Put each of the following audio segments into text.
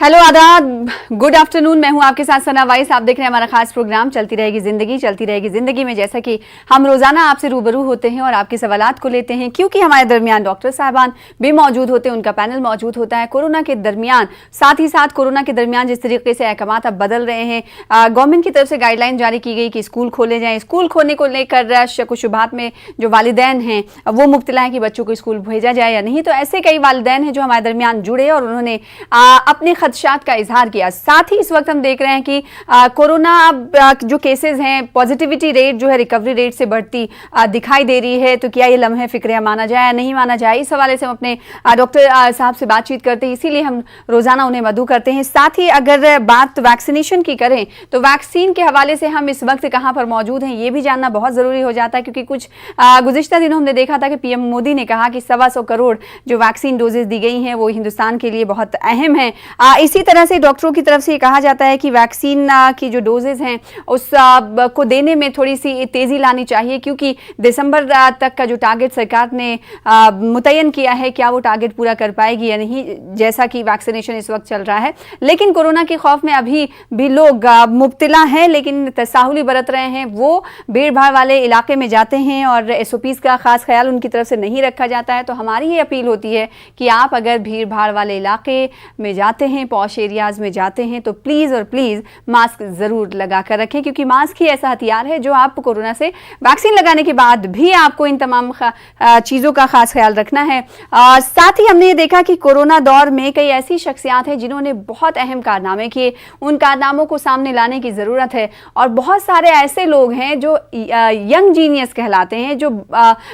Hello आदाब, good afternoon. मैं हूं आपके साथ सना वाइस। आप देख रहे हैं हमारा खास प्रोग्राम चलती रहेगी जिंदगी में, जैसा कि हम रोजाना आपसे रूबरू होते हैं और आपके सवालात को लेते हैं, क्योंकि हमारे दरमियान डॉक्टर साहबान भी मौजूद होते हैं, उनका पैनल मौजूद होता है कोरोना के दरमियान। साथ ही साथ कोरोना के दरमियान जिस तरीके से अहकामात अब बदल रहे हैं, गवर्नमेंट की तरफ से गाइडलाइन जारी की गई कि स्कूल खोले जाएँ। स्कूल खोलने को लेकर शक शुबहात में जो वालिदैन हैं वो मुब्तला हैं कि बच्चों को स्कूल भेजा जाए या नहीं। तो ऐसे कई वालिदैन हैं जो हमारे दरमियान जुड़े और उन्होंने अपने खदशात का इजहार किया। साथ ही इस वक्त हम देख रहे हैं कि कोरोना जो केसेस हैं, पॉजिटिविटी रेट जो है रिकवरी रेट से बढ़ती दिखाई दे रही है। तो क्या ये लम्हे फिक्रिया माना जाए या नहीं माना जाए, इस हवाले से हम अपने डॉक्टर साहब से बातचीत करते हैं, इसीलिए हम रोजाना उन्हें मदऊ करते हैं। साथ ही अगर बात वैक्सीनेशन की करें तो वैक्सीन के हवाले से हम इस वक्त कहाँ पर मौजूद हैं ये भी जानना बहुत जरूरी हो जाता है, क्योंकि कुछ गुज़िश्ता दिनों हमने देखा था कि पीएम मोदी ने कहा कि 125 करोड़ जो वैक्सीन डोजेज दी गई हैं वो हिंदुस्तान के लिए बहुत अहम है। इसी तरह से डॉक्टरों की तरफ से कहा जाता है कि वैक्सीन की जो डोजेज हैं उस को देने में थोड़ी सी तेजी लानी चाहिए, क्योंकि दिसंबर तक का जो टारगेट सरकार ने मुतय्यन किया है, क्या वो टारगेट पूरा कर पाएगी या नहीं, जैसा कि वैक्सीनेशन इस वक्त चल रहा है। लेकिन कोरोना के खौफ में अभी भी लोग मुब्तला हैं, लेकिन तसाहुली बरत रहे हैं। वो भीड़ भाड़ वाले इलाके में जाते हैं और SOPs का खास ख्याल उनकी तरफ से नहीं रखा जाता है। तो हमारी ये अपील होती है कि आप अगर भीड़ भाड़ वाले इलाके में जाते हैं, पॉश एरियाज में जाते हैं, तो प्लीज़ और प्लीज़ मास्क ज़रूर लगा कर रखें, क्योंकि मास्क ही ऐसा हथियार है जो आप कोरोना से वैक्सीन लगाने के बाद भी आपको इन तमाम चीज़ों का खास ख्याल रखना है। साथ ही हमने ये देखा कि कोरोना दौर में कई ऐसी शख्सियात हैं जिन्होंने बहुत अहम कारनामे किए, उन कारनामों को सामने लाने की ज़रूरत है। और बहुत सारे ऐसे लोग हैं जो यंग जीनियस कहलाते हैं, जो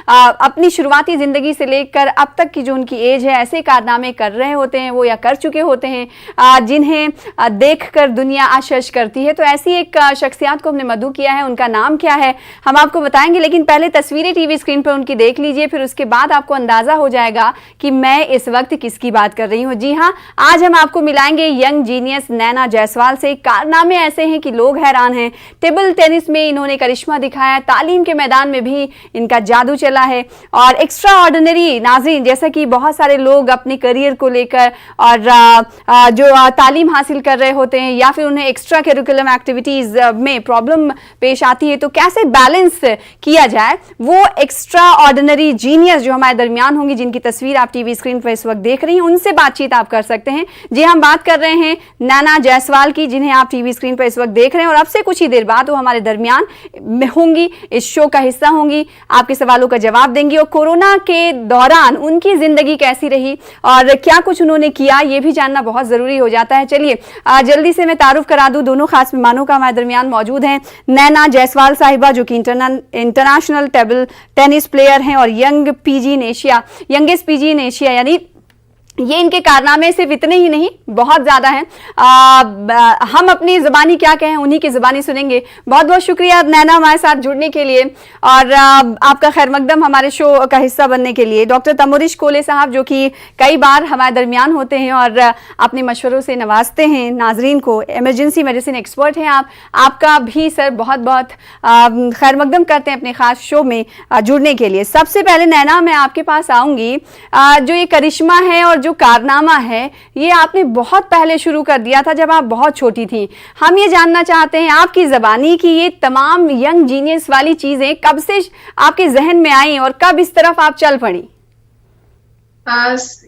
अपनी शुरुआती ज़िंदगी से लेकर अब तक की जो उनकी एज है ऐसे कारनामे कर रहे होते हैं वो, या कर चुके होते हैं, जिन्हें देखकर दुनिया आश्चर्य करती है। तो ऐसी एक शख्सियत को हमने मदऊ किया है। उनका नाम क्या है हम आपको बताएंगे, लेकिन पहले तस्वीरें टीवी स्क्रीन पर उनकी देख लीजिए, फिर उसके बाद आपको अंदाजा हो जाएगा कि मैं इस वक्त किसकी बात कर रही हूँ। जी हाँ, आज हम आपको मिलाएंगे यंग जीनियस नैना जायसवाल से। कारनामे ऐसे हैं कि लोग हैरान हैं। टेबल टेनिस में इन्होंने करिश्मा दिखाया, तालीम के मैदान में भी इनका जादू चला है, और एक्स्ट्रा ऑर्डिनरी नाज़रीन, जैसा कि बहुत सारे लोग अपने करियर को लेकर और जो तालीम हासिल कर रहे होते हैं या फिर उन्हें एक्स्ट्रा करिकुलम एक्टिविटीज में प्रॉब्लम पेश आती है, तो कैसे बैलेंस किया जाए, वो एक्स्ट्रा ऑर्डिनरी जीनियस जो हमारे दरमियान होंगी, जिनकी तस्वीर आप टीवी स्क्रीन पर इस वक्त देख रही हैं, उनसे बातचीत आप कर सकते हैं। जी, हम बात कर रहे हैं नैना जायसवाल की, जिन्हें आप टीवी स्क्रीन पर इस वक्त देख रहे हैं, और अब से कुछ ही देर बाद वो हमारे दरमियान में होंगी, इस शो का हिस्सा होंगी, आपके सवालों का जवाब देंगी, और कोरोना के दौरान उनकी जिंदगी कैसी रही और क्या कुछ उन्होंने किया ये भी जानना बहुत जरूरी हो जाता है। चलिए जल्दी से मैं तारुफ करा दूं, दोनों खास मेहमानों का हमारे दरमियान मौजूद हैं। नैना जायसवाल साहिबा जो कि इंटरनेशनल टेबल टेनिस प्लेयर हैं और यंगेस्ट पीजी इन एशिया, यानी ये इनके कारनामे सिर्फ इतने ही नहीं, बहुत ज़्यादा हैं। हम अपनी ज़बानी क्या कहें, उन्हीं की ज़बानी सुनेंगे। बहुत बहुत शुक्रिया नैना हमारे साथ जुड़ने के लिए और आपका खैर मकदम हमारे शो का हिस्सा बनने के लिए। डॉक्टर तमुरिश कोले साहब जो कि कई बार हमारे दरमियान होते हैं और अपने मशवरों से नवाजते हैं नाजरीन को, इमरजेंसी मेडिसिन एक्सपर्ट हैं आप। आपका भी सर बहुत बहुत खैर मकदम करते हैं अपने ख़ास शो में जुड़ने के लिए। सबसे पहले नैना, मैं आपके पास आऊँगी। जो ये करिश्मा है और जो कारनामा है ये आपने बहुत पहले शुरू कर दिया था, जब आप बहुत छोटी थी। हम ये जानना चाहते हैं आपकी ज़बानी की ये तमाम यंग जीनियस वाली चीज़ें कब से आपके जहन में आई और कब इस तरफ आप चल पड़ी?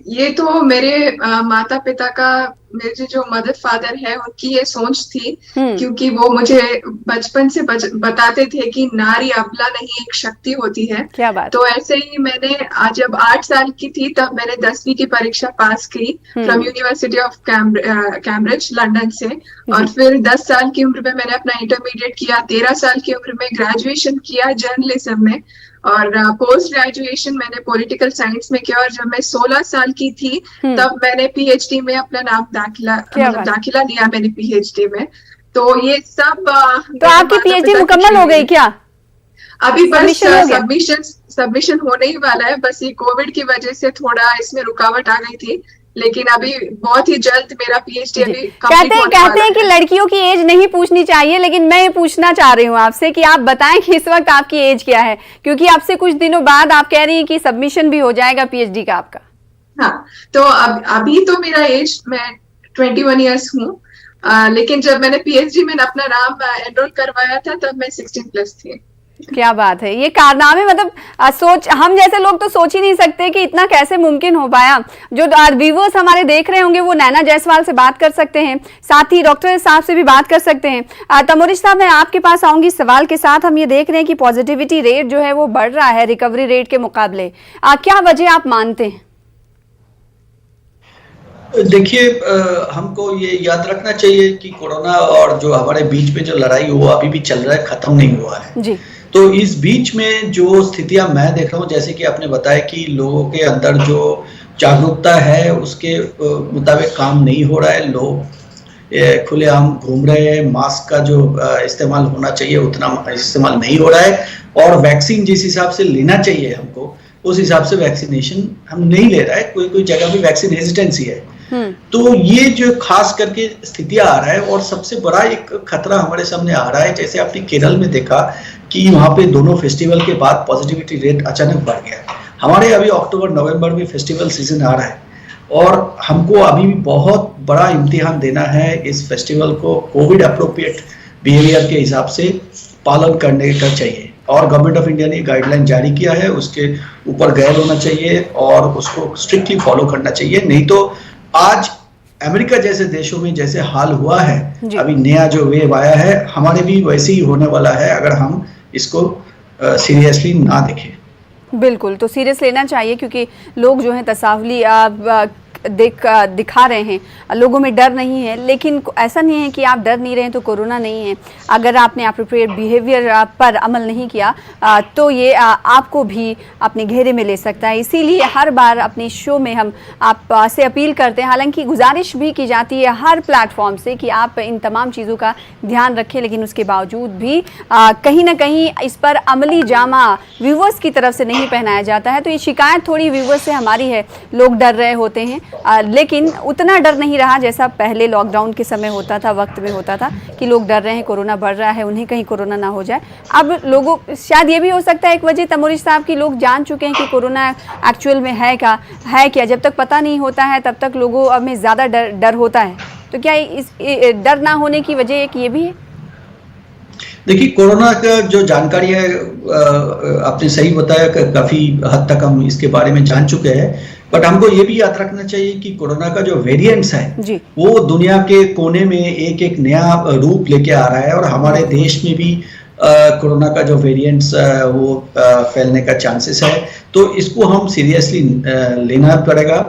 ये तो मेरे माता पिता का, मेरे जो मदर फादर है उनकी ये सोच थी, क्योंकि वो मुझे बचपन से बताते थे कि नारी अबला नहीं एक शक्ति होती है। क्या बात। तो ऐसे ही मैंने जब 8 साल की थी तब मैंने 10वीं की परीक्षा पास की from university of Cambridge London से, और फिर 10 साल की उम्र में मैंने अपना इंटरमीडिएट किया। 13 साल की उम्र में ग्रेजुएशन किया जर्नलिज्म में, और पोस्ट ग्रेजुएशन मैंने पॉलिटिकल साइंस में किया। और जब मैं 16 साल की थी तब मैंने PhD में अपना नाम दाखिला लिया मैंने PhD में। तो ये सब तो आपकी PhD मुकम्मल हो गई क्या? अभी बस सबमिशन होने ही वाला है। बस ये कोविड की वजह से थोड़ा इसमें रुकावट आ गई थी, लेकिन अभी बहुत ही जल्द मेरा PhD अभी कहते हैं कि लड़कियों की एज नहीं पूछनी चाहिए, लेकिन मैं ये पूछना चाह रही हूँ आपसे कि आप बताएं कि इस वक्त आपकी एज क्या है, क्योंकि आपसे कुछ दिनों बाद आप कह रही हैं कि सबमिशन भी हो जाएगा PhD का आपका। हाँ, तो अभी तो मेरा एज, मैं 21 ईयर्स हूँ। लेकिन जब मैंने पीएचडी में अपना नाम एनरोल करवाया था तब मैं 16 प्लस थी। क्या बात है, ये कारनामे मतलब सोच, हम जैसे लोग तो सोच ही नहीं सकते कि इतना कैसे मुमकिन हो पाया। जो व्यूवर्स हमारे देख रहे होंगे वो नैना जायसवाल से बात कर सकते हैं, साथ ही डॉक्टर साहब से भी बात कर सकते हैं। तमोरिश साहब, मैं आपके पास आऊंगी सवाल के साथ। हम ये देख रहे हैं कि पॉजिटिविटी रेट जो है वो बढ़ रहा है रिकवरी रेट के मुकाबले, क्या वजह आप मानते हैं? देखिए, हमको ये याद रखना चाहिए कि कोरोना और जो हमारे बीच में जो लड़ाई हुआ अभी भी चल रहा है, खत्म नहीं हुआ है जी। तो इस बीच में जो स्थितियां मैं देख रहा हूँ, जैसे कि आपने बताया कि लोगों के अंदर जो जागरूकता है उसके मुताबिक काम नहीं हो रहा है। लोग खुलेआम घूम रहे हैं, मास्क का जो इस्तेमाल होना चाहिए उतना इस्तेमाल नहीं हो रहा है, और वैक्सीन जिस हिसाब से लेना चाहिए हमको उस हिसाब से वैक्सीनेशन हम नहीं ले रहा है। कोई कोई जगह भी वैक्सीन हेजिटेंसी है। तो ये जो खास करके स्थितियां आ रहा है, और सबसे बड़ा एक खतरा हमारे सामने आ रहा है, जैसे आपने केरल में देखा कि वहां पे दोनों फेस्टिवल के बाद पॉजिटिविटी रेट अचानक बढ़ गया। हमारे अभी अक्टूबर नवंबर में फेस्टिवल सीजन आ रहा है और हमको अभी भी बहुत बड़ा इम्तिहान देना है इस फेस्टिवल को कोविड अप्रोप्रिएट बिहेवियर के हिसाब से पालन करने का चाहिए। और गवर्नमेंट ऑफ इंडिया ने गाइडलाइन जारी किया है, उसके ऊपर गैर होना चाहिए और उसको स्ट्रिक्टली फॉलो करना चाहिए। नहीं तो आज अमेरिका जैसे देशों में जैसे हाल हुआ है, अभी नया जो वेव आया है, हमारे भी वैसे ही होने वाला है अगर हम इसको सीरियसली ना देखें। बिल्कुल, तो सीरियस लेना चाहिए क्योंकि लोग जो हैं तसावली दिखा रहे हैं, लोगों में डर नहीं है। लेकिन ऐसा नहीं है कि आप डर नहीं रहे हैं तो कोरोना नहीं है। अगर आपने अप्रोप्रिएट बिहेवियर पर अमल नहीं किया तो ये आपको भी अपने घेरे में ले सकता है। इसीलिए हर बार अपने शो में हम आप से अपील करते हैं, हालांकि गुजारिश भी की जाती है हर प्लेटफॉर्म से कि आप इन तमाम चीज़ों का ध्यान रखें, लेकिन उसके बावजूद भी कहीं ना कहीं इस पर अमली जामा व्यूवर्स की तरफ से नहीं पहनाया जाता है। तो ये शिकायत थोड़ी व्यूवर्स से हमारी है, लोग डर रहे होते हैं, लेकिन उतना डर नहीं रहा जैसा पहले लॉकडाउन के समय होता था, वक्त में होता था कि लोग डर रहे हैं, कोरोना बढ़ रहा है, उन्हें कहीं कोरोना ना हो जाए। अब लोगों, शायद ये भी हो सकता है एक वजह तमोरिश साहब की, लोग जान चुके हैं कि कोरोना एक्चुअल में है क्या, जब तक पता नहीं होता है तब तक लोगों में ज़्यादा डर होता है। तो क्या इस डर ना होने की वजह एक ये भी है? देखिए, कोरोना का जो जानकारी है आपने सही बताया, काफी हद तक हम इसके बारे में जान चुके हैं, बट हमको ये भी याद रखना चाहिए कि कोरोना का जो वेरिएंट्स है वो दुनिया के कोने में एक एक नया रूप लेके आ रहा है, और हमारे देश में भी कोरोना का जो वेरिएंट्स वो फैलने का चांसेस है। तो इसको हम सीरियसली लेना पड़ेगा।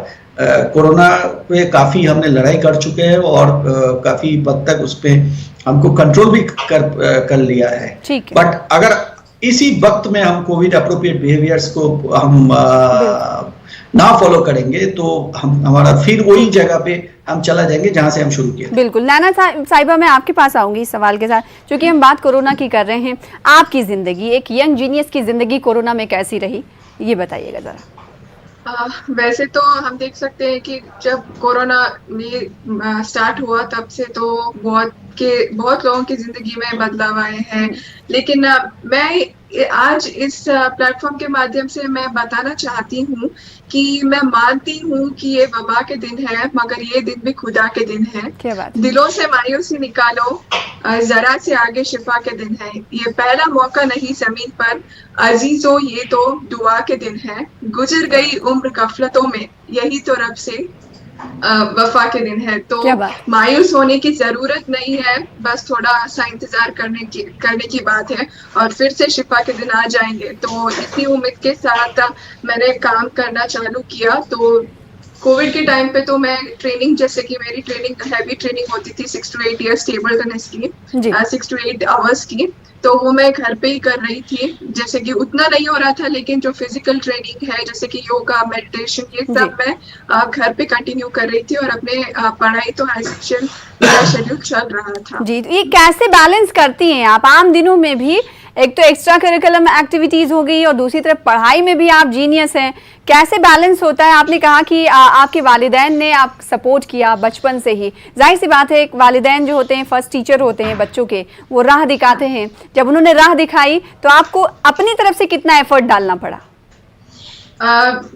कोरोना पे काफी हमने लड़ाई कर चुके हैं और काफी हद तक उस पे हमको कंट्रोल भी कर लिया है। बट अगर इसी वक्त में हम कोविड अप्रोप्रिएट बिहेवियर्स को हम ना फॉलो करेंगे तो हमारा फिर वही जगह पे हम चला जाएंगे जहां से हम शुरू किए। बिल्कुल। नैना साहिबा, मैं आपके पास आऊंगी इस सवाल के साथ, क्योंकि हम बात कोरोना की कर रहे हैं। आपकी जिंदगी, एक यंग जीनियस की जिंदगी कोरोना में कैसी रही, ये बताइएगा जरा। वैसे तो हम देख सकते हैं कि जब कोरोना में स्टार्ट हुआ तब से तो बहुत लोगों की जिंदगी में बदलाव आए हैं। लेकिन मैं आज इस प्लेटफॉर्म के माध्यम से मैं बताना चाहती हूँ कि मैं मानती हूँ कि ये वबा के दिन है, मगर ये दिन भी खुदा के दिन है। क्या बात? दिलों से मायूसी निकालो, जरा से आगे शिफा के दिन है। ये पहला मौका नहीं जमीन पर अजीजों, ये तो दुआ के दिन है। गुजर गई उम्र गफलतों में, यही तो रब से वफा के दिन है। तो मायूस होने की जरूरत नहीं है, बस थोड़ा सा इंतजार करने की बात है और फिर से शिफा के दिन आ जाएंगे। तो इसी उम्मीद के साथ मैंने काम करना चालू किया। तो कोविड के टाइम पे तो मैं ट्रेनिंग, जैसे कि मेरी ट्रेनिंग हैवी ट्रेनिंग होती थी 6 to 8 years टेबल टेनिस की, 6 to 8 hours की, तो वो मैं घर पे ही कर रही थी। जैसे कि उतना नहीं हो रहा था, लेकिन जो फिजिकल ट्रेनिंग है जैसे कि योगा, मेडिटेशन, ये सब मैं घर पे कंटिन्यू कर रही थी और अपने पढ़ाई तो एज यूजुअल मेरा शेड्यूल चल रहा था। जी, ये कैसे बैलेंस करती हैं आप आम दिनों में भी? एक तो एक्स्ट्रा करिकुलम एक्टिविटीज हो गई और दूसरी तरफ पढ़ाई में भी आप जीनियस हैं, कैसे बैलेंस होता है? आपने कहा कि आपके वालिदैन ने आप सपोर्ट किया बचपन से ही, जाहिर सी बात है एक वालिदैन जो होते हैं फर्स्ट टीचर होते हैं बच्चों के, वो राह दिखाते हैं। जब उन्होंने राह दिखाई तो आपको अपनी तरफ से कितना एफर्ट डालना पड़ा?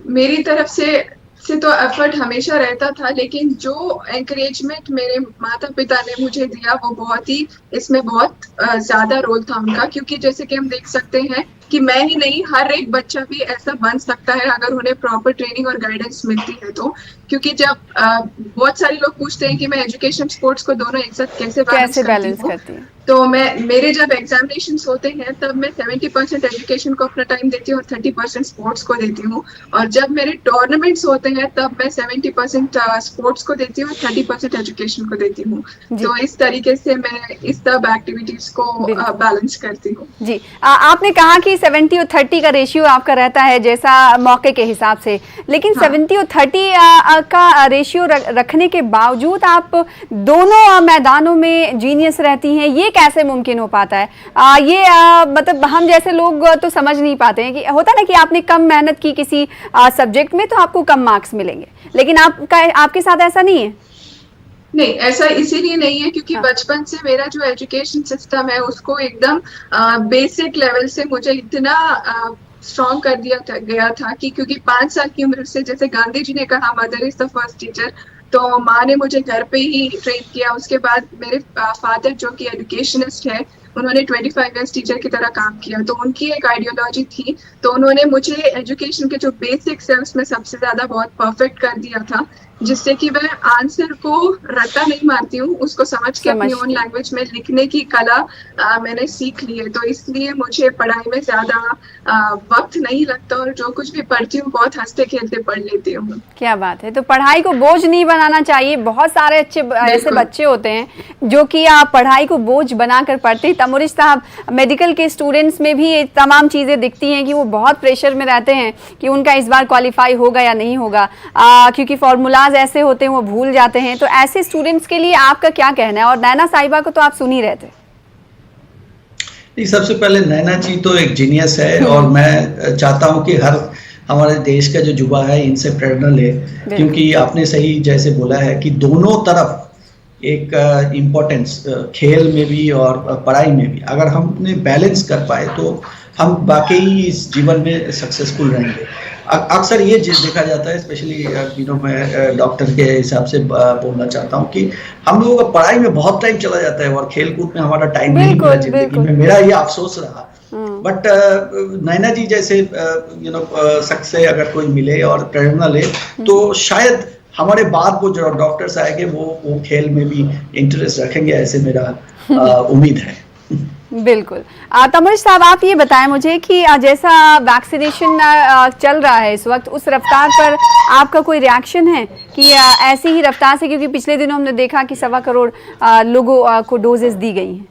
मेरी तरफ से से तो एफर्ट हमेशा रहता था, लेकिन जो एनकरेजमेंट मेरे माता पिता ने मुझे दिया वो बहुत ही, इसमें बहुत ज्यादा रोल था उनका, क्योंकि जैसे कि हम देख सकते हैं कि मैं ही नहीं, हर एक बच्चा भी ऐसा बन सकता है अगर उन्हें प्रॉपर ट्रेनिंग और गाइडेंस मिलती है तो। क्योंकि जब बहुत सारे लोग पूछते हैं कि मैं एजुकेशन स्पोर्ट्स को दोनों एक साथ कैसे बैलेंस करती हूँ, तो मेरे जब एग्जामिनेशंस होते हैं तब मैं 70% एजुकेशन को अपना टाइम देती हूँ और 30% स्पोर्ट्स को देती हूँ। और जब मेरे टूर्नामेंट्स होते हैं तब मैं 70% स्पोर्ट्स को देती हूँ और 30% एजुकेशन को देती हूँ। तो इस तरीके से मैं इस सब एक्टिविटीज को बैलेंस करती हूँ। जी, आपने कहा कि 70 और 30 का रेशियो आपका रहता है जैसा मौके के हिसाब से, लेकिन 70 और 30 का रेशियो रखने के बावजूद आप दोनों मैदानों में जीनियस रहती हैं, ये कैसे मुमकिन हो पाता है? मतलब हम जैसे लोग तो समझ नहीं पाते हैं कि होता ना कि आपने कम मेहनत की किसी सब्जेक्ट में तो आपको कम मार्क्स मिलेंगे, लेकिन आपके साथ ऐसा नहीं है। नहीं, ऐसा इसीलिए नहीं है क्योंकि बचपन से मेरा जो एजुकेशन सिस्टम है उसको एकदम बेसिक लेवल से मुझे इतना स्ट्रॉन्ग कर दिया गया था कि क्योंकि 5 साल की उम्र से, जैसे गांधी जी ने कहा mother is the first teacher, तो माँ ने मुझे घर पे ही ट्रेन किया। उसके बाद मेरे फादर जो कि एजुकेशनिस्ट है, उन्होंने 25 इयर्स टीचर की तरह काम किया, तो उनकी एक आइडियोलॉजी थी, तो उन्होंने मुझे एजुकेशन के जो बेसिक्स है उसमें सबसे ज्यादा बहुत परफेक्ट कर दिया था, जिससे कि मैं आंसर को रट्टा नहीं मारती हूँ, उसको समझ के अपनी ओन लैंग्वेज में लिखने की कला मैंने सीख ली है। तो इसलिए मुझे पढ़ाई में ज्यादा वक्त नहीं लगता और जो कुछ भी पढ़ती हूँ बहुत हंसते खेलते पढ़ लेती हूँ। क्या बात है। तो पढ़ाई को बोझ नहीं बनाना चाहिए। बहुत सारे अच्छे ऐसे बच्चे होते हैं जो कि पढ़ाई को बोझ बनाकर पढ़ते हैं। तमुरिश साहब, मेडिकल के स्टूडेंट्स में भी ये तमाम चीज़ें दिखती हैं कि वो बहुत प्रेशर में रहते हैं कि उनका इस बार क्वालिफाई होगा या नहीं होगा, क्योंकि फॉर्मूलाज ऐसे होते हैं वो भूल जाते हैं। तो ऐसे स्टूडेंट्स के लिए आपका क्या कहना है? और नैना साहिबा को तो आप सुन ही रहे थे। नहीं, सबसे पहले नैना जी तो एक जीनियस है और मैं चाहता हूं कि हर हमारे देश का जो युवा है इनसे प्रेरणा ले, क्योंकि आपने सही जैसे बोला है कि दोनों तरफ एक इम्पोर्टेंस खेल में भी और पढ़ाई में भी अगर हमने बैलेंस कर पाए तो हम वाकई इस जीवन में सक्सेसफुल रहेंगे। अक्सर ये चीज देखा जाता है, स्पेशली मैं डॉक्टर के हिसाब से बोलना चाहता हूँ कि हम लोगों का पढ़ाई में बहुत टाइम चला जाता है और खेल कूद में हमारा टाइम नहीं मिला जिंदगी में। मेरा ये अफसोस रहा। बट नैना जी जैसे शख्स से अगर कोई मिले और प्रेरणा ले तो शायद हमारे बाद वो जो डॉक्टर्स आएंगे वो खेल में भी इंटरेस्ट रखेंगे, ऐसे मेरा उम्मीद है। बिल्कुल। तमुरिश साहब, आप ये बताएं मुझे कि जैसा वैक्सीनेशन चल रहा है इस वक्त, उस रफ्तार पर आपका कोई रिएक्शन है कि ऐसी ही रफ्तार से, क्योंकि पिछले दिनों हमने देखा कि 1.25 करोड़ लोगों को डोजेस दी गई हैं।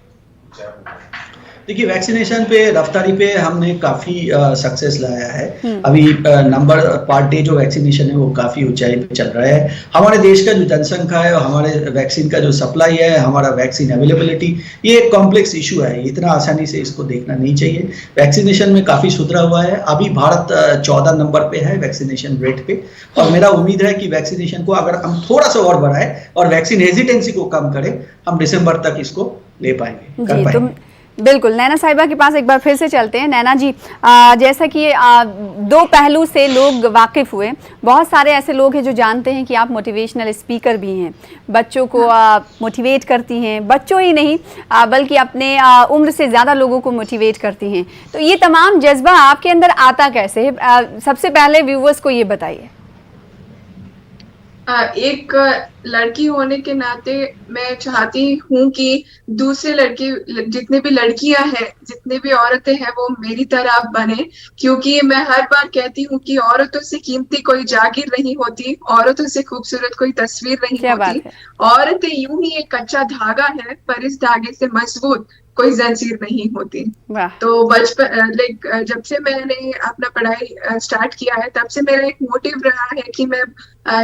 देखिए, वैक्सीनेशन पे रफ्तारी पे हमने काफी सक्सेस लाया है। अभी नंबर पर डे जो वैक्सीनेशन है वो काफी ऊंचाई पे चल रहा है। हमारे देश का जो जनसंख्या है और हमारे वैक्सीन का जो सप्लाई है, हमारा वैक्सीन अवेलेबिलिटी, ये एक कॉम्प्लेक्स इशू है, इतना आसानी से इसको देखना नहीं चाहिए। वैक्सीनेशन में काफी सुधरा हुआ है। अभी भारत 14 नंबर पे है वैक्सीनेशन रेट पे, और मेरा उम्मीद है कि वैक्सीनेशन को अगर हम थोड़ा सा और बढ़ाए और वैक्सीन हेजिटेंसी को कम करें, हम दिसंबर तक इसको ले पाएंगे, कर पाएंगे। बिल्कुल। नैना साहिबा के पास एक बार फिर से चलते हैं। नैना जी, जैसा कि दो पहलू से लोग वाकिफ हुए, बहुत सारे ऐसे लोग हैं जो जानते हैं कि आप मोटिवेशनल स्पीकर भी हैं, बच्चों को मोटिवेट करती हैं, बच्चों ही नहीं बल्कि अपने उम्र से ज़्यादा लोगों को मोटिवेट करती हैं। तो ये तमाम जज्बा आपके अंदर आता कैसे है? सबसे पहले व्यूवर्स को ये बताइए। एक लड़की होने के नाते मैं चाहती हूँ कि दूसरे लड़के, जितने भी लड़कियां हैं, जितने भी औरतें हैं, वो मेरी तरह बने, क्योंकि मैं हर बार कहती हूँ कि औरतों से कीमती कोई जागीर नहीं होती, औरतों से खूबसूरत कोई तस्वीर नहीं होती। औरतें यूं ही एक कच्चा धागा है, पर इस धागे से मजबूत कोई जंजीर नहीं होती। तो बचपन जब से मैंने अपना पढ़ाई स्टार्ट किया है, तब से मेरा एक मोटिव रहा है कि मैं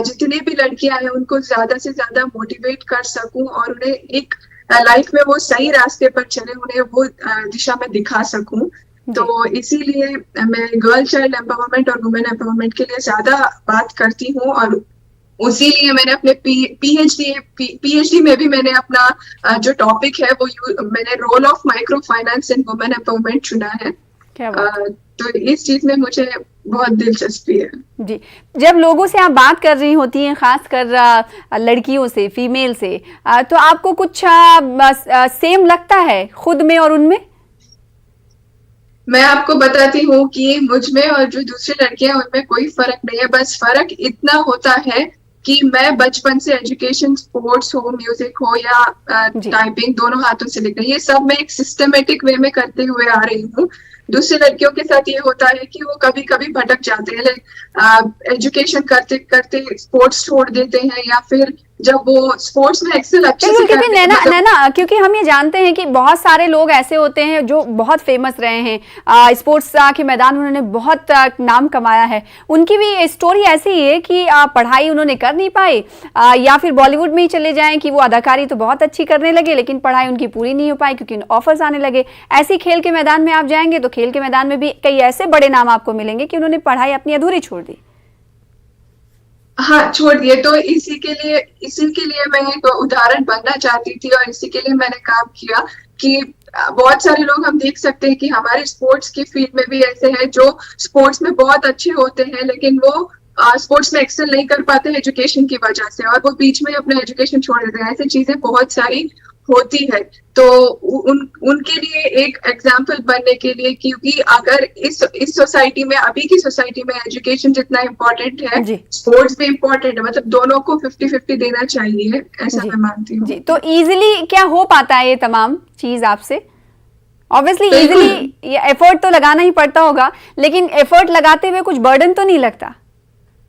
जितनी भी लड़कियां हैं उनको ज्यादा से ज्यादा मोटिवेट कर सकूं और उन्हें एक लाइफ में वो सही रास्ते पर चले, उन्हें वो दिशा में दिखा सकूं। तो इसीलिए मैं गर्ल चाइल्ड एम्पावरमेंट और वुमेन एम्पावरमेंट के लिए ज्यादा बात करती हूँ, और उसीलिए मैंने अपने पीएचडी में भी मैंने अपना जो टॉपिक है वो मैंने role of microfinance in women empowerment चुना है। क्या बात। तो इस चीज में मुझे बहुत दिलचस्पी है। जी, जब लोगों से आप बात कर रही होती हैं, खासकर लड़कियों से, फीमेल से, तो आपको कुछ सेम लगता है खुद में और उनमें? मैं आपको बताती हूँ कि मुझ में और जो दूसरी लड़कियां हैं उनमें कोई फर्क नहीं है। बस फर्क इतना होता है कि मैं बचपन से एजुकेशन, स्पोर्ट्स हो, म्यूजिक हो या टाइपिंग, दोनों हाथों से लिखना, ये सब मैं एक सिस्टमेटिक वे में करते हुए आ रही हूँ। दूसरी लड़कियों के साथ ये होता है कि वो कभी कभी भटक जाते हैं, एजुकेशन करते करते स्पोर्ट्स छोड़ देते हैं, या फिर जब वो स्पोर्ट्स में एक्सेल अच्छे से बिल्कुल, क्योंकि करते हैं, नैना, क्योंकि हम ये जानते हैं कि बहुत सारे लोग ऐसे होते हैं जो बहुत फेमस रहे हैं, स्पोर्ट्स के मैदान में उन्होंने बहुत नाम कमाया है। उनकी भी स्टोरी ऐसी ही है कि पढ़ाई उन्होंने कर नहीं पाई, या फिर बॉलीवुड में ही चले जाएं कि वो अदाकारी तो बहुत अच्छी करने लगे लेकिन पढ़ाई उनकी पूरी नहीं हो पाई क्योंकि ऑफर्स आने लगे। ऐसे खेल के मैदान में आप जाएंगे तो खेल के मैदान में भी कई ऐसे बड़े नाम आपको मिलेंगे कि उन्होंने पढ़ाई अपनी अधूरी छोड़ दी। हाँ, छोड़ दिए। तो इसी के लिए मैं एक उदाहरण बनना चाहती थी और इसी के लिए मैंने काम किया कि बहुत सारे लोग हम देख सकते हैं कि हमारे स्पोर्ट्स की फील्ड में भी ऐसे हैं जो स्पोर्ट्स में बहुत अच्छे होते हैं लेकिन वो स्पोर्ट्स में एक्सेल नहीं कर पाते एजुकेशन की वजह से, और वो बीच में अपना एजुकेशन छोड़ देते हैं। ऐसी चीजें बहुत सारी होती है। तो उनके लिए एक एग्जाम्पल बनने के लिए, क्योंकि अगर इस सोसाइटी में, अभी की सोसाइटी में एजुकेशन जितना इम्पोर्टेंट है, स्पोर्ट्स भी इम्पोर्टेंट है, मतलब दोनों को 50-50 देना चाहिए, ऐसा मैं मानती हूँ। जी, तो इजीली क्या हो पाता है ये तमाम चीज आपसे? ऑब्वियसली इजीली एफर्ट तो लगाना ही पड़ता होगा, लेकिन एफर्ट लगाते हुए कुछ बर्डन तो नहीं लगता?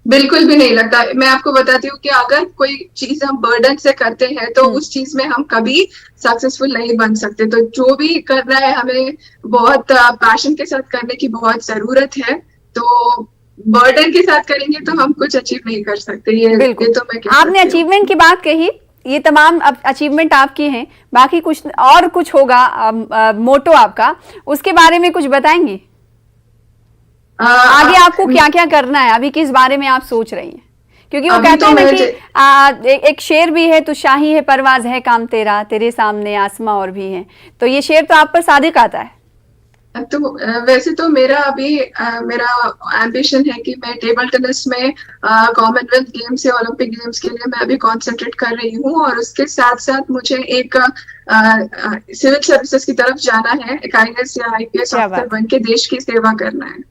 बिल्कुल भी नहीं लगता। मैं आपको बताती हूँ कि अगर कोई चीज हम बर्डन से करते हैं तो उस चीज में हम कभी सक्सेसफुल नहीं बन सकते। तो जो भी करना है हमें बहुत पैशन के साथ करने की बहुत जरूरत है। तो बर्डन के साथ करेंगे तो हम कुछ अचीव नहीं कर सकते। ये तो मैं आपने अचीवमेंट की बात कही, ये तमाम अचीवमेंट आपकी हैं, बाकी कुछ और कुछ होगा मोटो आपका, उसके बारे में कुछ बताएंगे? आगे आपको क्या क्या करना है, अभी किस बारे में आप सोच रही हैं? क्योंकि वो कहते हैं ना कि एक शेर भी है, तो शाही है परवाज है काम तेरा, तेरे सामने आसमां और भी है, तो ये शेर तो आप पर सादिक आता है। तो वैसे तो मेरा एम्बिशन है कि मैं टेबल टेनिस में कॉमनवेल्थ गेम्स या ओलंपिक गेम्स के लिए मैं अभी कॉन्सेंट्रेट कर रही हूँ, और उसके साथ साथ मुझे एक सिविल सर्विसेज की तरफ जाना है, एक IAS या IPS ऑफिसर बन के देश की सेवा करना है।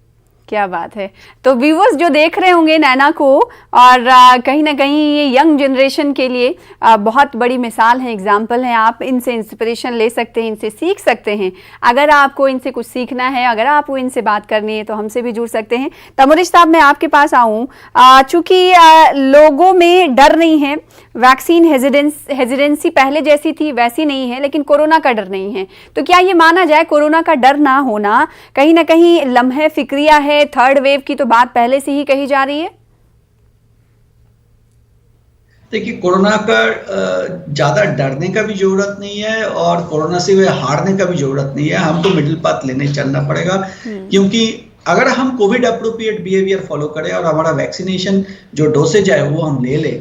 क्या बात है। तो व्यूअर्स जो देख रहे होंगे नैना को, और कहीं ना कहीं ये यंग जनरेशन के लिए बहुत बड़ी मिसाल है, एग्जाम्पल है। आप इनसे इंस्पिरेशन ले सकते हैं, इनसे सीख सकते हैं। अगर आपको इनसे कुछ सीखना है, अगर आपको इनसे बात करनी है तो हमसे भी जुड़ सकते हैं। तमुरिश साहब, मैं आपके पास आऊँ, चूंकि लोगों में डर नहीं है, वैक्सीन हेजिडेंसी पहले जैसी थी वैसी नहीं है, लेकिन कोरोना का डर नहीं है, तो क्या ये माना जाए कोरोना का डर ना होना कहीं ना कहीं लम्हे फिक्रिया है? थर्ड वेव की तो बात पहले से ही कही जा रही है। देखिए, कोरोना का ज्यादा डरने का भी जरूरत नहीं है और कोरोना से हारने का भी जरूरत नहीं है। हमको मिडिल पाथ लेने चलना पड़ेगा, क्योंकि अगर हम कोविड अप्रोप्रिएट बिहेवियर फॉलो करें और हमारा वैक्सीनेशन जो डोसेज है वो हम ले लें,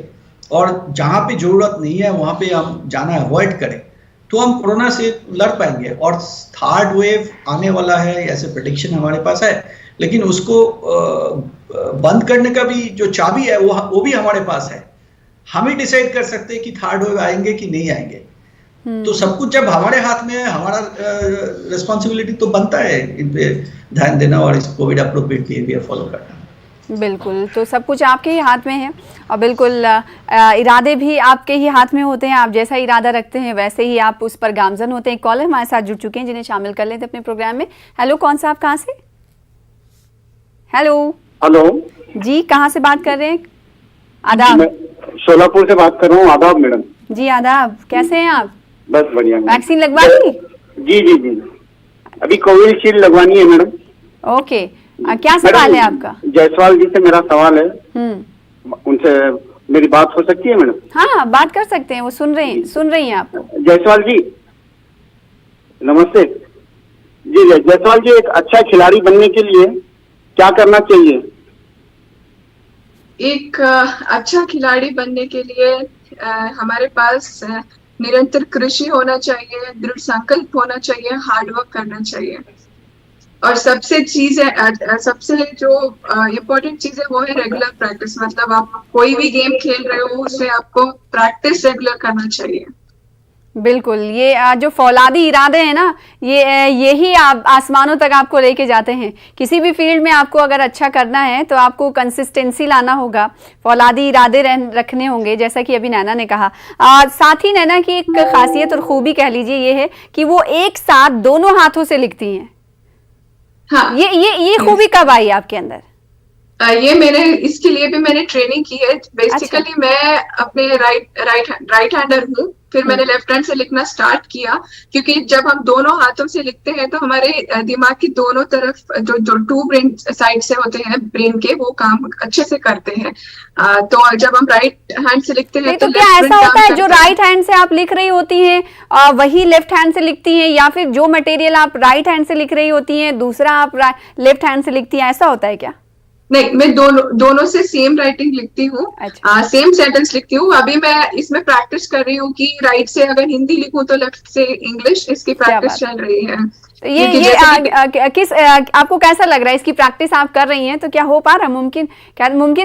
और जहां पे जरूरत नहीं है वहां पे हम जाना अवॉइड करें, तो हम कोरोना से लड़ पाएंगे। और थर्ड वेव आने वाला है, ऐसे प्रेडिक्शन हमारे पास है, लेकिन उसको बंद करने का भी जो चाबी है वो भी हमारे पास है। हम ही डिसाइड कर सकते हैं कि थर्ड वेव आएंगे कि नहीं आएंगे। तो सब कुछ जब हमारे हाथ में है, हमारा रिस्पॉन्सिबिलिटी तो बनता है इन पे ध्यान देना और इस कोविड अप्रोप्रिएट बिहेवियर फॉलो करना। बिल्कुल, तो सब कुछ आपके ही हाथ में है, और बिल्कुल इरादे भी आपके ही हाथ में होते हैं। आप जैसा इरादा रखते हैं वैसे ही आप उस पर गामजन होते हैं। कॉलर हमारे साथ जुड़ चुके हैं जिन्हें शामिल कर लेते हैं अपने प्रोग्राम में। हेलो, कौन सा, आप कहाँ से? हेलो जी, कहाँ से बात कर रहे हैं? आदाब। सोलापुर से बात कर रहा हूँ। आदाब मैडम। जी आदाब, कैसे हैं आप? बस बढ़िया। वैक्सीन लगवा ली? जी, अभी कोविशील्ड लगवानी है मैडम। ओके, क्या सवाल है आपका? जायसवाल जी से मेरा सवाल है, उनसे मेरी बात हो सकती है मैडम? हाँ, बात कर सकते हैं, वो सुन रही हैं आपको। जायसवाल जी नमस्ते। जी जायसवाल जी, एक अच्छा खिलाड़ी बनने के लिए क्या करना चाहिए? एक अच्छा खिलाड़ी बनने के लिए हमारे पास निरंतर कृषि होना चाहिए, दृढ़ संकल्प होना चाहिए, हार्ड वर्क करना चाहिए। और सबसे जो इम्पोर्टेंट चीज है वो है रेगुलर प्रैक्टिस। मतलब आप कोई भी गेम खेल रहे हो उसमें आपको प्रैक्टिस रेगुलर करना चाहिए। बिल्कुल, ये जो फौलादी इरादे हैं ना, यही आसमानों तक आपको लेके जाते हैं। किसी भी फील्ड में आपको अगर अच्छा करना है तो आपको कंसिस्टेंसी लाना होगा, फौलादी इरादे रखने होंगे, जैसा कि अभी नैना ने कहा। साथ ही नैना की एक खासियत और खूबी कह लीजिए ये है कि वो एक साथ दोनों हाथों से लिखती हैं। हाँ, ये खूबी कब आई आपके अंदर? ये इसके लिए भी मैंने ट्रेनिंग की है। बेसिकली मैं अपने राइट हैंडर हूँ, फिर मैंने लेफ्ट हैंड से लिखना स्टार्ट किया, क्योंकि जब हम दोनों हाथों से लिखते हैं तो हमारे दिमाग की दोनों तरफ जो टू ब्रेन साइड से होते हैं ब्रेन के, वो काम अच्छे से करते हैं। तो जब हम राइट हैंड से लिखते हैं तो क्या ऐसा होता है जो राइट हैंड से आप लिख रही होती हैं वही लेफ्ट हैंड से लिखती हैं, या फिर जो मटेरियल आप राइट हैंड से लिख रही होती हैं दूसरा आप लेफ्ट हैंड से लिखती हैं, ऐसा होता है क्या? नहीं, मैं दोनों से सेम राइटिंग लिखती हूँ। अच्छा। सेम सेंटेंस लिखती हूँ। अभी मैं इसमें प्रैक्टिस कर रही हूँ कि राइट से अगर हिंदी लिखूं तो लेफ्ट से इंग्लिश, इसकी प्रैक्टिस चल रही है। तो ये आपको कैसा लग रहा है? इसकी प्रैक्टिस आप कर रही हैं तो क्या हो पा रहा? मुमकिन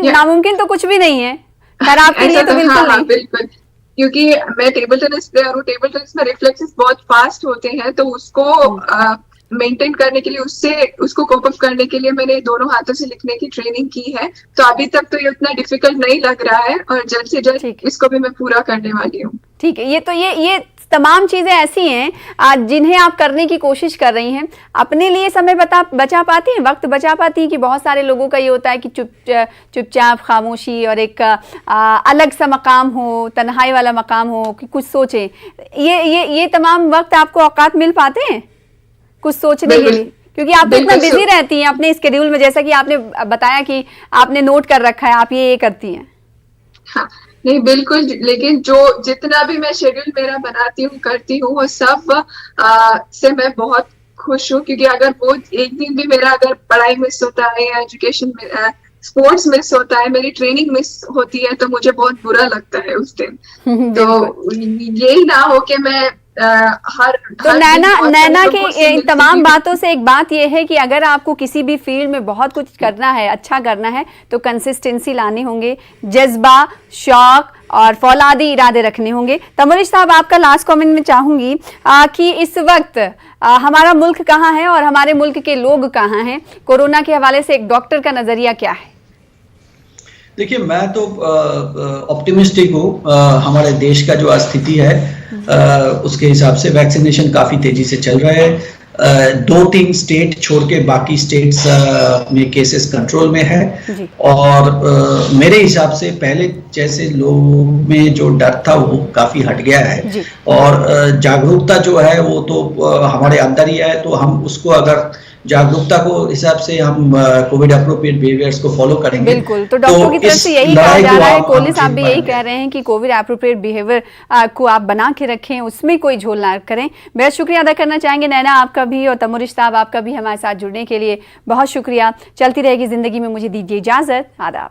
नामुमकिन तो कुछ भी नहीं है, पर आपके लिए तो बिल्कुल नहीं। बिल्कुल, क्योंकि मैं टेबल टेनिस प्लेयर हूँ। टेबल टेनिस में रिफ्लेक्सेस बहुत फास्ट होते हैं, तो उसको मेंटेन करने के लिए, उसको कोप अप करने के लिए मैंने दोनों हाथों से लिखने की ट्रेनिंग की है। तो अभी तक तो ये उतना डिफिकल्ट नहीं लग रहा है, और जल्द से जल्द इसको भी मैं पूरा करने वाली हूँ। ठीक है, ये तमाम चीजें ऐसी हैं जिन्हें आप करने की कोशिश कर रही हैं। अपने लिए समय बचा पाती हैं, वक्त बचा पाती हैं? कि बहुत सारे लोगों का ये होता है कि चुपचाप खामोशी और एक अलग सा मकाम हो, तन्हाई वाला मकाम हो कि कुछ सोचें। ये तमाम वक्त आपको औकात मिल पाते हैं कुछ सोचने के लिए? क्योंकि आप तो इतना बिजी रहती हैं अपने स्केड्यूल में, जैसा कि आपने बताया कि आपने नोट कर रखा है, आप ये करती हैं। हाँ, नहीं बिल्कुल, लेकिन जितना भी मैं शेड्यूल मेरा बनाती हूँ, करती हूँ, वो सब से मैं बहुत खुश हूँ। क्योंकि अगर वो एक दिन भी मेरा अगर पढ़ाई मिस होता है या एजुकेशन में स्पोर्ट्स मिस होता है, मेरी ट्रेनिंग मिस होती है, तो मुझे बहुत बुरा लगता है उस दिन। तो यही ना हो कि मैं तो नैना के इन तमाम बातों से एक बात यह है कि अगर आपको किसी भी फील्ड में बहुत कुछ करना है, अच्छा करना है, तो कंसिस्टेंसी लाने होंगे, जज्बा, शौक और फौलादी इरादे रखने होंगे। तमुरिश साहब, आपका लास्ट कमेंट में चाहूंगी कि इस वक्त हमारा मुल्क कहाँ है और हमारे मुल्क के लोग कहाँ हैं? कोरोना के हवाले से एक डॉक्टर का नजरिया क्या है? देखिए, मैं तो ऑप्टिमिस्टिक हूँ। हमारे देश का जो स्थिति है उसके हिसाब से वैक्सीनेशन काफ़ी तेजी से चल रहा है। 2-3 स्टेट छोड़ के बाकी स्टेट्स में केसेस कंट्रोल में है। और मेरे हिसाब से पहले जैसे लोगों में जो डर था वो काफ़ी हट गया है, और जागरूकता जो है वो तो हमारे अंदर ही है। तो हम उसको, अगर जागरूकता को हिसाब से हम कोविड अप्रोप्रिएट बिहेवियर्स को फॉलो करेंगे। बिल्कुल, तो डॉक्टरों की तरफ से यही कहा जा रहा है, कोहली साहब भी यही कह रहे हैं कि कोविड अप्रोप्रिएट बिहेवियर को आप बना के रखें, उसमें कोई झोल ना करें। बेहद शुक्रिया अदा करना चाहेंगे नैना आपका भी, और तमुरिश साहब आपका भी हमारे साथ जुड़ने के लिए बहुत शुक्रिया। चलती रहेगी जिंदगी में, मुझे दीजिए इजाजत। आदाब।